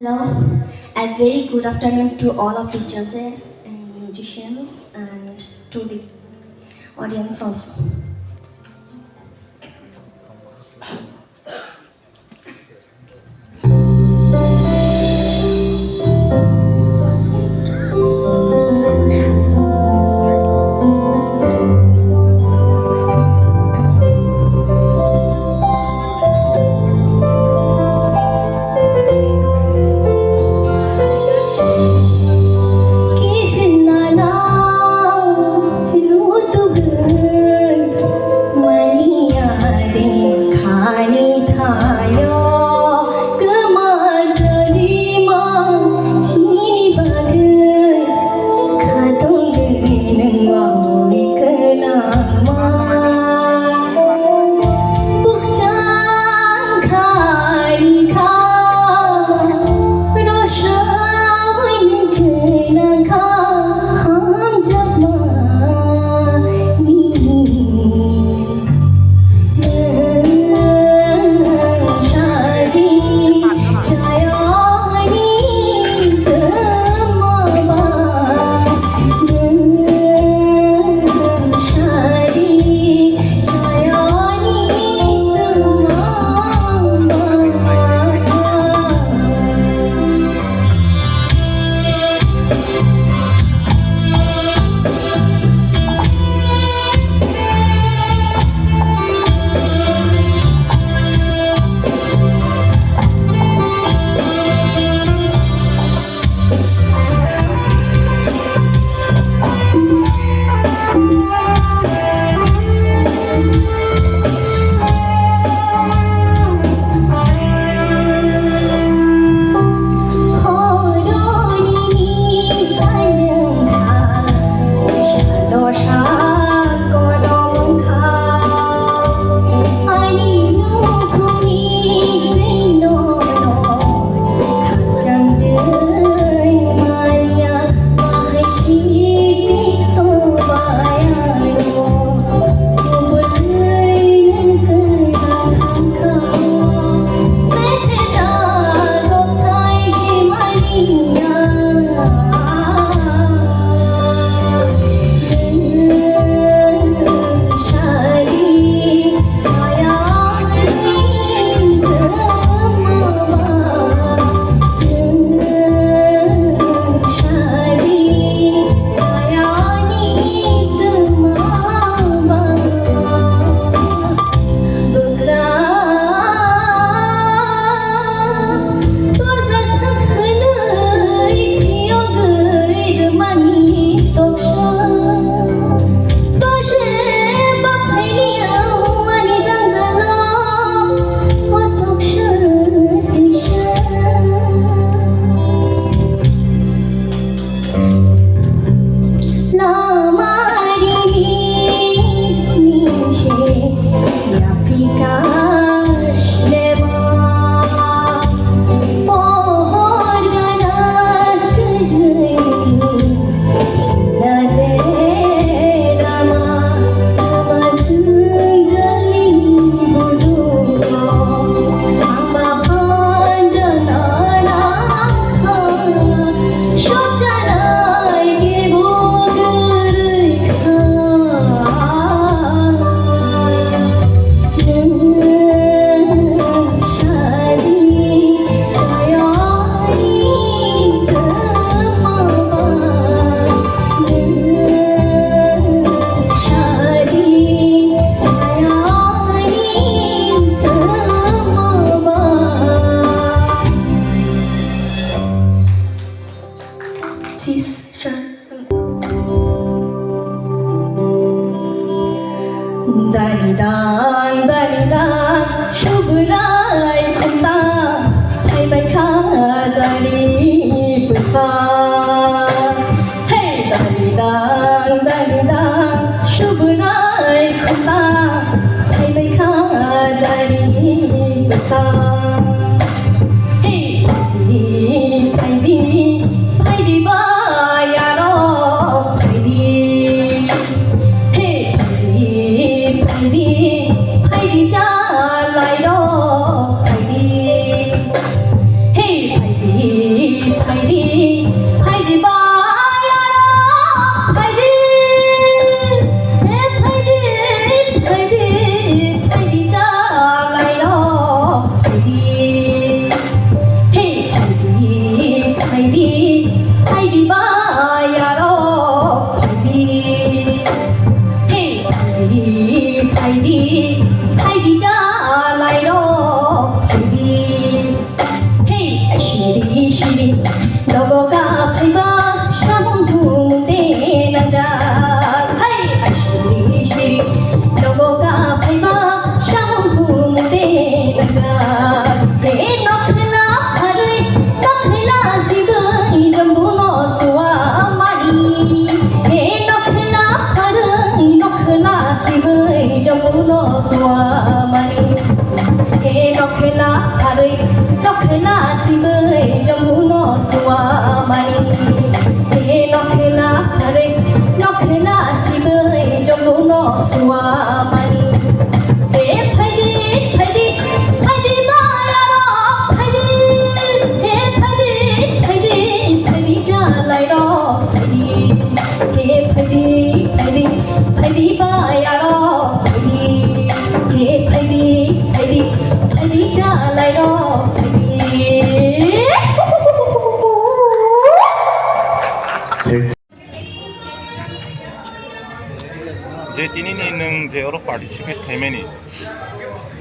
Hello, and very good afternoon to all of the judges and musicians and to the audience also. Keep in my now, 시리 너가 팔바 샤몽둥대 남자 하이 시리 시리 너가 팔바 샤몽둥대 남자 해 너클라 하루이 너클라 시브 이정도 너수와 마리 해 너클라 하루이 너클라 시브 이정도 너수와 마리 해 너클라 하루이 너클라 시브 이정도 너수와 마리 해 너클라 하루이 너클라 시브 이정도 너수와 마리 해 파이디 파이디 파이디 마야로 파이디 해 파이디 파이디 파이디 잘라이로 파이디 해 파이디 파이디 파이디 마야로 파이디 해 파이디 파이디 파이디 잘라이로 파이디 जे दिनैनि नों जेराव participate खालामनायनि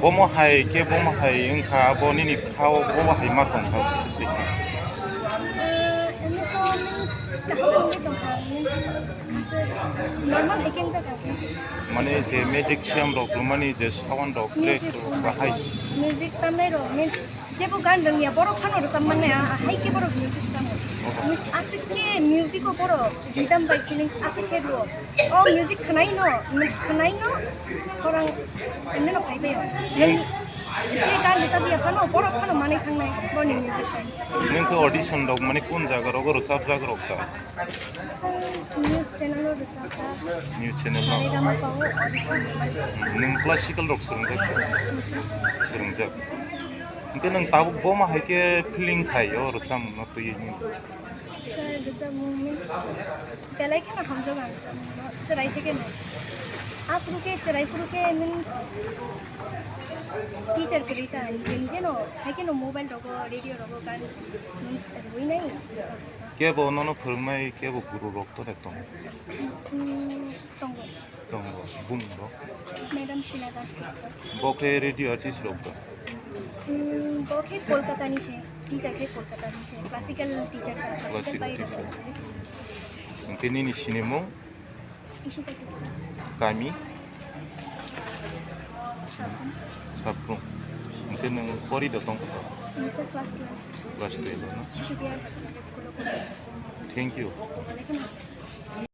बम हाय के बम हाय इंखा बनिनि खाव बम हाय मा दं खाव normal hacking jaga माने जे मेजिक सियाम रक माने जे साउन्ड रक प्लेस बाहाय music tamnai ro means jebo gan rangya boro khano ro sammanne hai ke boro music tamno means ashike music ko boro rhythm by feelings ashike ro oh music khanai no orang enne no phai bayo nani je gan litabi khano boro khano manai khangnai boni music khai नोंखौ audition रक माने कोन जागा रक रो सब जागा रक news channel ro chata news channel sare rama pao audition नों classical रक सोलोंजाक सोलोंजाक इनके नों ताबो बम हाय के फिलिंग खायो र चाम न तो ये sir the moment pelai khana hamjo gan charai theke no afruke charai furuke means teacher kerita nije no hake no mobile rogo radio rogo gan means roi nai के बो ननो फोरोंनाय के बो गुरु रक तो दं tongo दं बुं रो madam shilada बके रेडियो आर्टिस्ट रक bokhe kolkata ni che teacher ke kolkata ni che classical teacher ka Classical teacher. इनके नि सिनेमो ishita ke गामि shabun साफ्रोम इनके नों परि दं Mr. Class 12 क्लास 12 ना Shishubiyar Secondary School of thank you Lekin